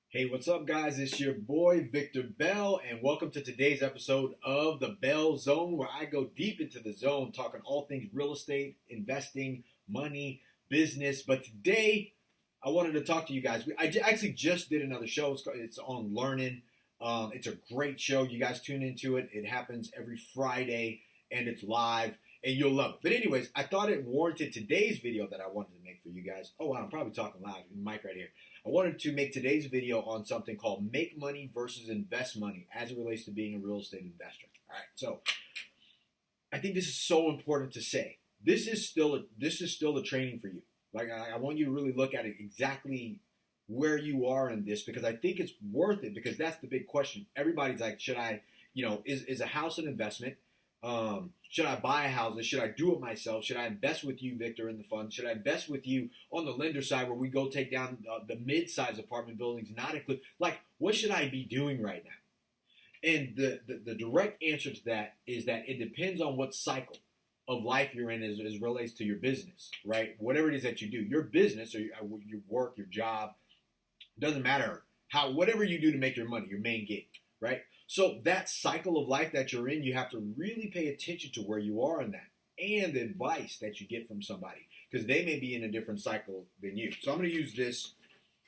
Hey, what's up, guys? It's your boy Victor Bell, and welcome to today's episode of the Bell Zone, where I go deep into the zone, talking all things real estate, investing, money, business. But today, I wanted to talk to you guys. Actually just did another show. It's on learning. It's a great show. You guys tune into it. It happens every Friday, and it's live, and you'll love it. But anyways, I thought it warranted today's video that I wanted to make for you guys. Oh wow, I'm probably talking loud. Mic right here. I wanted to make today's video on something called make money versus invest money as it relates to being a real estate investor. All right, so I think this is so important to say. This is still a training for you. Like I want you to really look at it exactly where you are in this because I think it's worth it because that's the big question. Everybody's like, should I, is a house an investment? Should I buy houses? Should I do it myself? Should I invest with you, Victor, in the fund? Should I invest with you on the lender side where we go take down the mid-size apartment buildings, not include? Like, what should I be doing right now? And the direct answer to that is that it depends on what cycle of life you're in as relates to your business, right? Whatever it is that you do, your business or your work, your job, doesn't matter whatever you do to make your money, your main gig, right? So that cycle of life that you're in, you have to really pay attention to where you are in that and the advice that you get from somebody because they may be in a different cycle than you. So I'm going to use this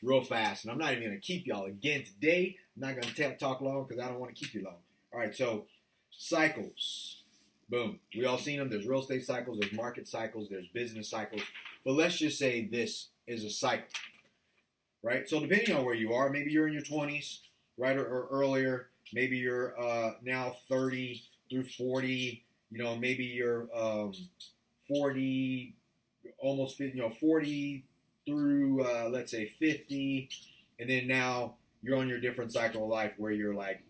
real fast, and I'm not even going to keep y'all again today. I'm not going to talk long because I don't want to keep you long. All right, so cycles. Boom. We all seen them. There's real estate cycles, there's market cycles, there's business cycles. But let's just say this is a cycle, right? So depending on where you are, maybe you're in your 20s, right, or earlier. Maybe you're now 30 through 40. Maybe you're 40, almost 50, 40 through, let's say, 50. And then now you're on your different cycle of life where you're like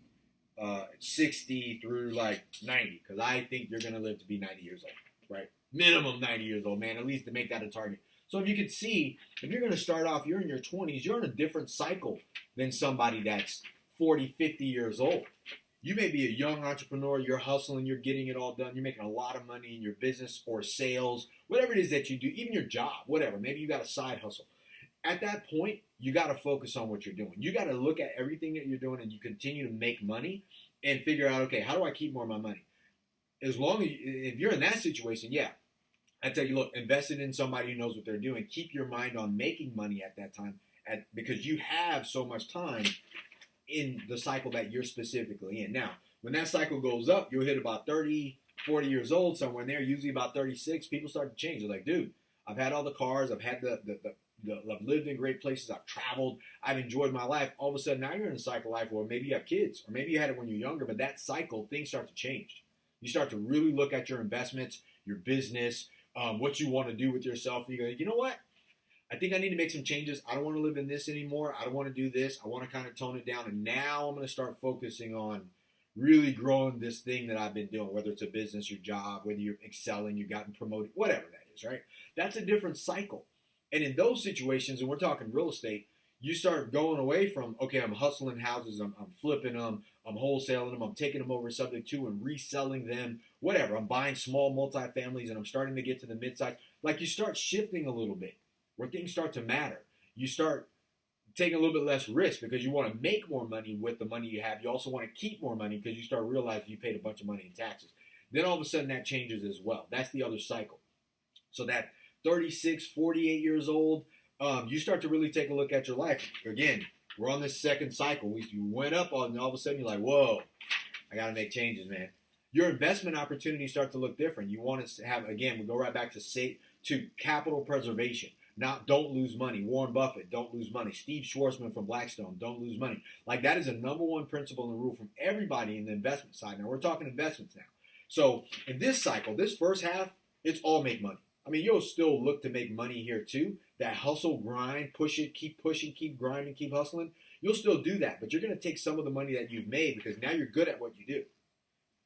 60 through like 90. Because I think you're going to live to be 90 years old, right? Minimum 90 years old, man, at least to make that a target. So if you could see, if you're going to start off, you're in your 20s, you're in a different cycle than somebody that's 40, 50 years old. You may be a young entrepreneur, you're hustling, you're getting it all done, you're making a lot of money in your business or sales, whatever it is that you do, even your job, whatever. Maybe you got a side hustle. At that point, you got to focus on what you're doing. You got to look at everything that you're doing and you continue to make money and figure out, okay, how do I keep more of my money? As long as, if you're in that situation, yeah, I tell you, look, invest it in somebody who knows what they're doing. Keep your mind on making money at that time because you have so much time in the cycle that you're specifically in. Now, when that cycle goes up, you'll hit about 30, 40 years old, somewhere in there, usually about 36, people start to change. They're like, dude, I've had all the cars, I've had I've lived in great places, I've traveled, I've enjoyed my life. All of a sudden, now you're in a cycle of life where maybe you have kids, or maybe you had it when you're younger, but that cycle, things start to change. You start to really look at your investments, your business, what you want to do with yourself, and you go, you know what? I think I need to make some changes. I don't want to live in this anymore. I don't want to do this. I want to kind of tone it down. And now I'm going to start focusing on really growing this thing that I've been doing, whether it's a business, your job, whether you're excelling, you've gotten promoted, whatever that is, right? That's a different cycle. And in those situations, and we're talking real estate, you start going away from, okay, I'm hustling houses, I'm flipping them, I'm wholesaling them, I'm taking them over subject to and reselling them, whatever. I'm buying small multifamilies and I'm starting to get to the mid-size. Like you start shifting a little bit where things start to matter. You start taking a little bit less risk because you want to make more money with the money you have. You also want to keep more money because you start realizing you paid a bunch of money in taxes. Then all of a sudden that changes as well. That's the other cycle. So that 36, 48 years old, you start to really take a look at your life. Again, we're on this second cycle. You went up and all of a sudden you're like, whoa, I got to make changes, man. Your investment opportunities start to look different. You want to have, again, we go right back to capital preservation. Now, don't lose money. Warren Buffett, don't lose money. Steve Schwarzman from Blackstone, don't lose money. Like that is a number one principle and rule from everybody in the investment side. Now, we're talking investments now. So in this cycle, this first half, it's all make money. I mean, you'll still look to make money here too. That hustle, grind, push it, keep pushing, keep grinding, keep hustling. You'll still do that, but you're going to take some of the money that you've made because now you're good at what you do.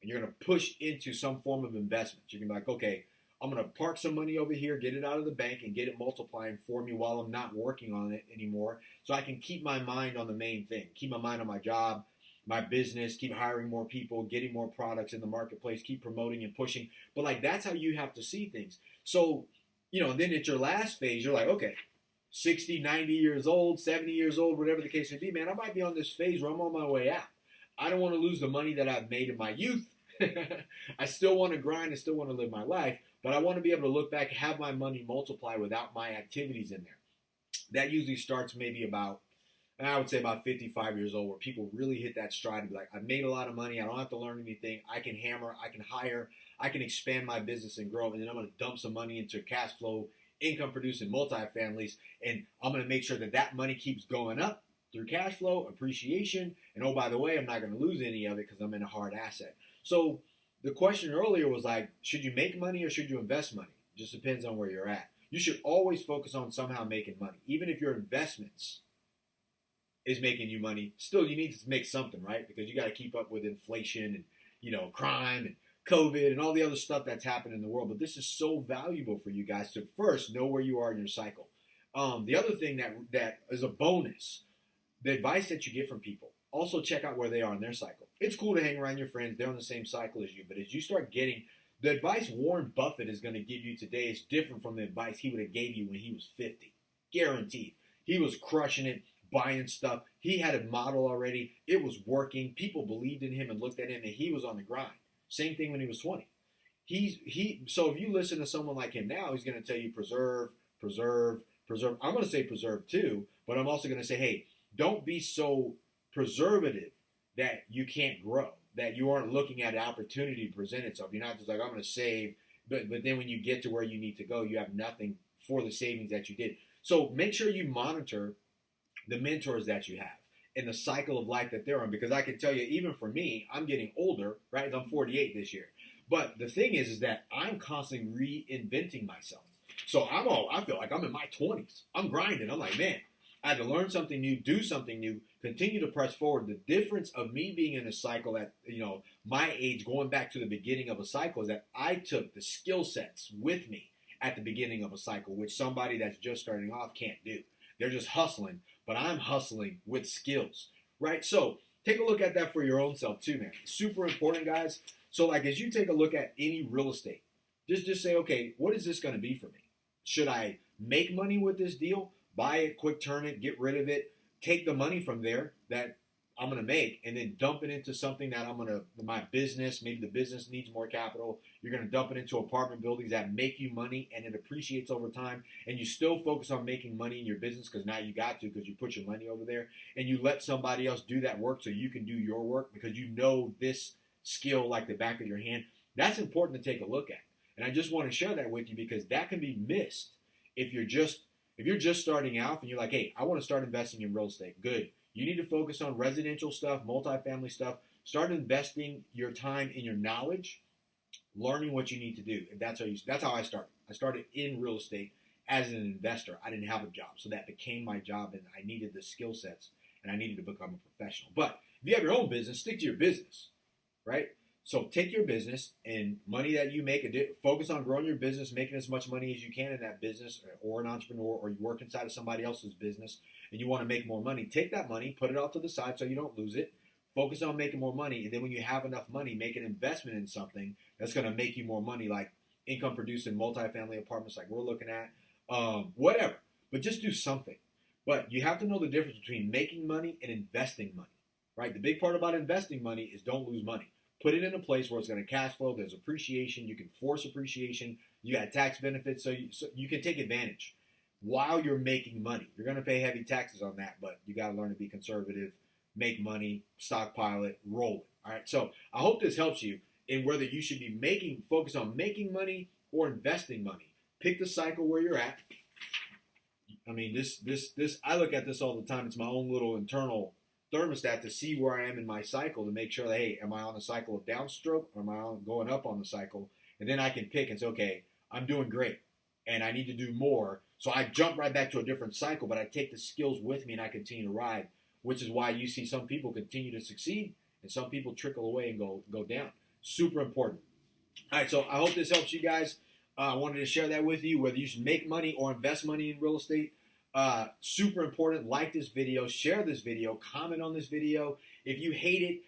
And you're going to push into some form of investment. You're going to be like, okay, I'm going to park some money over here, get it out of the bank, and get it multiplying for me while I'm not working on it anymore so I can keep my mind on the main thing, keep my mind on my job, my business, keep hiring more people, getting more products in the marketplace, keep promoting and pushing. But, like, that's how you have to see things. So, and then at your last phase, you're like, okay, 60, 90 years old, 70 years old, whatever the case may be, man, I might be on this phase where I'm on my way out. I don't want to lose the money that I've made in my youth. I still want to grind. I still want to live my life, but I want to be able to look back and have my money multiply without my activities in there. That usually starts maybe about, I would say about 55 years old, where people really hit that stride and be like, I've made a lot of money. I don't have to learn anything. I can hammer. I can hire. I can expand my business and grow. And then I'm going to dump some money into cash flow, income producing multifamilies. And I'm going to make sure that that money keeps going up through cash flow, appreciation. And oh, by the way, I'm not going to lose any of it because I'm in a hard asset. So the question earlier was like, should you make money or should you invest money? It just depends on where you're at. You should always focus on somehow making money. Even if your investments is making you money, still you need to make something, right? Because you got to keep up with inflation and, crime and COVID and all the other stuff that's happening in the world. But this is so valuable for you guys to first know where you are in your cycle. The other thing that is a bonus, the advice that you get from people, also check out where they are in their cycle. It's cool to hang around your friends. They're on the same cycle as you. But as you start getting the advice Warren Buffett is going to give you today is different from the advice he would have gave you when he was 50. Guaranteed. He was crushing it, buying stuff. He had a model already. It was working. People believed in him and looked at him, and he was on the grind. Same thing when he was 20. So if you listen to someone like him now, he's going to tell you preserve, preserve, preserve. I'm going to say preserve too, but I'm also going to say, hey, don't be so preservative that you can't grow, that you aren't looking at an opportunity to present itself. You're not just like, I'm going to save, but then when you get to where you need to go, you have nothing for the savings that you did. So make sure you monitor the mentors that you have and the cycle of life that they're on, because I can tell you, even for me, I'm getting older, right? I'm 48 this year. But the thing is that I'm constantly reinventing myself. So I feel like I'm in my 20s. I'm grinding. I'm like, man, I had to learn something new, do something new, continue to press forward. The difference of me being in a cycle at, my age, going back to the beginning of a cycle, is that I took the skill sets with me at the beginning of a cycle, which somebody that's just starting off can't do. They're just hustling, but I'm hustling with skills, right? So take a look at that for your own self too, man. Super important, guys. So like as you take a look at any real estate, just say, okay, what is this going to be for me? Should I make money with this deal? Buy it, quick turn it, get rid of it, take the money from there that I'm going to make, and then dump it into something that my business, maybe the business needs more capital. You're going to dump it into apartment buildings that make you money and it appreciates over time. And you still focus on making money in your business because now you got to, because you put your money over there, and you let somebody else do that work so you can do your work because you know this skill like the back of your hand. That's important to take a look at. And I just want to share that with you because that can be missed if you're just starting out and you're like, hey, I want to start investing in real estate. Good. You need to focus on residential stuff, multifamily stuff. Start investing your time in your knowledge, learning what you need to do. And that's how I started. I started in real estate as an investor. I didn't have a job, so that became my job, and I needed the skill sets, and I needed to become a professional. But if you have your own business, stick to your business, right? So take your business and money that you make, focus on growing your business, making as much money as you can in that business, or an entrepreneur, or you work inside of somebody else's business and you want to make more money. Take that money, put it off to the side so you don't lose it. Focus on making more money. And then when you have enough money, make an investment in something that's going to make you more money, like income producing multifamily apartments like we're looking at, whatever. But just do something. But you have to know the difference between making money and investing money, right? The big part about investing money is don't lose money. Put it in a place where it's going to cash flow. There's appreciation. You can force appreciation. You got tax benefits, so you can take advantage while you're making money. You're going to pay heavy taxes on that, but you got to learn to be conservative, make money, stockpile it, roll it. All right. So I hope this helps you in whether you should be focus on making money or investing money. Pick the cycle where you're at. I mean, this I look at this all the time. It's my own little internal thermostat to see where I am in my cycle to make sure that, hey, am I on a cycle of downstroke or am I going up on the cycle? And then I can pick and say, okay, I'm doing great and I need to do more. So I jump right back to a different cycle, but I take the skills with me and I continue to ride, which is why you see some people continue to succeed and some people trickle away and go down. Super important. All right, so I hope this helps you guys. I wanted to share that with you, whether you should make money or invest money in real estate. Super important. Like this video, share this video, comment on this video. If you hate it,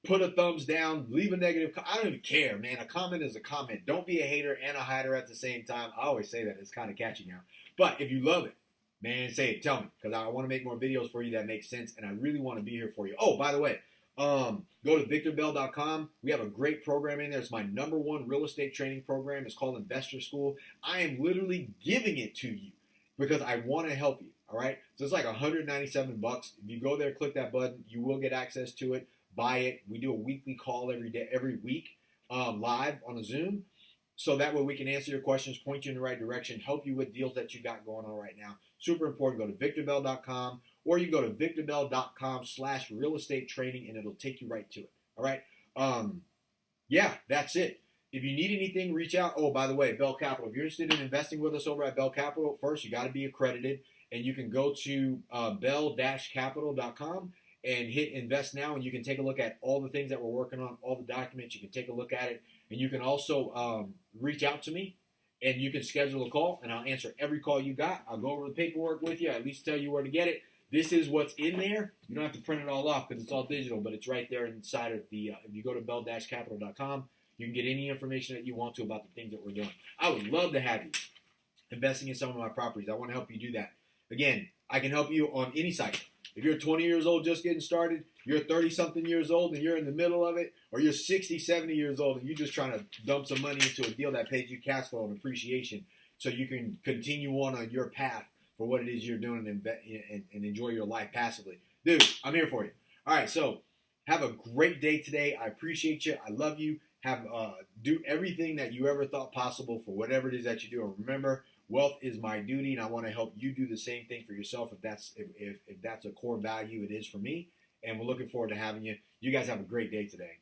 put a thumbs down, leave a negative. I don't even care, man. A comment is a comment. Don't be a hater and a hider at the same time. I always say that. It's kind of catchy now. But if you love it, Man, say it. Tell me, because I want to make more videos for you that make sense, and I really want to be here for you. Oh, by the way, go to VictorBell.com. We have a great program in there. It's my #1 real estate training program. It's called Investor School. I am literally giving it to you because I want to help you. All right, so it's like $197. If you go there, click that button, you will get access to it. Buy it. We do a weekly call every week, live on a Zoom. So that way we can answer your questions, point you in the right direction, help you with deals that you got going on right now. Super important. Go to VictorBell.com, or you can go to VictorBell.com/real estate training, and it'll take you right to it. All right. Yeah, that's it. If you need anything, reach out. Oh, by the way, Bell Capital. If you're interested in investing with us over at Bell Capital, first you got to be accredited, and you can go to bell-capital.com and hit invest now, and you can take a look at all the things that we're working on, all the documents. You can take a look at it, and you can also reach out to me, and you can schedule a call, and I'll answer every call you got. I'll go over the paperwork with you, at least tell you where to get it. This is what's in there. You don't have to print it all off because it's all digital, but it's right there inside of the, if you go to bell-capital.com, you can get any information that you want to about the things that we're doing. I would love to have you investing in some of my properties. I want to help you do that. Again, I can help you on any cycle. If you're 20 years old just getting started, you're 30-something years old and you're in the middle of it, or you're 60, 70 years old and you're just trying to dump some money into a deal that pays you cash flow and appreciation so you can continue on your path for what it is you're doing and enjoy your life passively. Dude, I'm here for you. All right, so have a great day today. I appreciate you. I love you. Do everything that you ever thought possible for whatever it is that you do. And remember, wealth is my duty, and I want to help you do the same thing for yourself if that's a core value it is for me. And we're looking forward to having you. You guys have a great day today.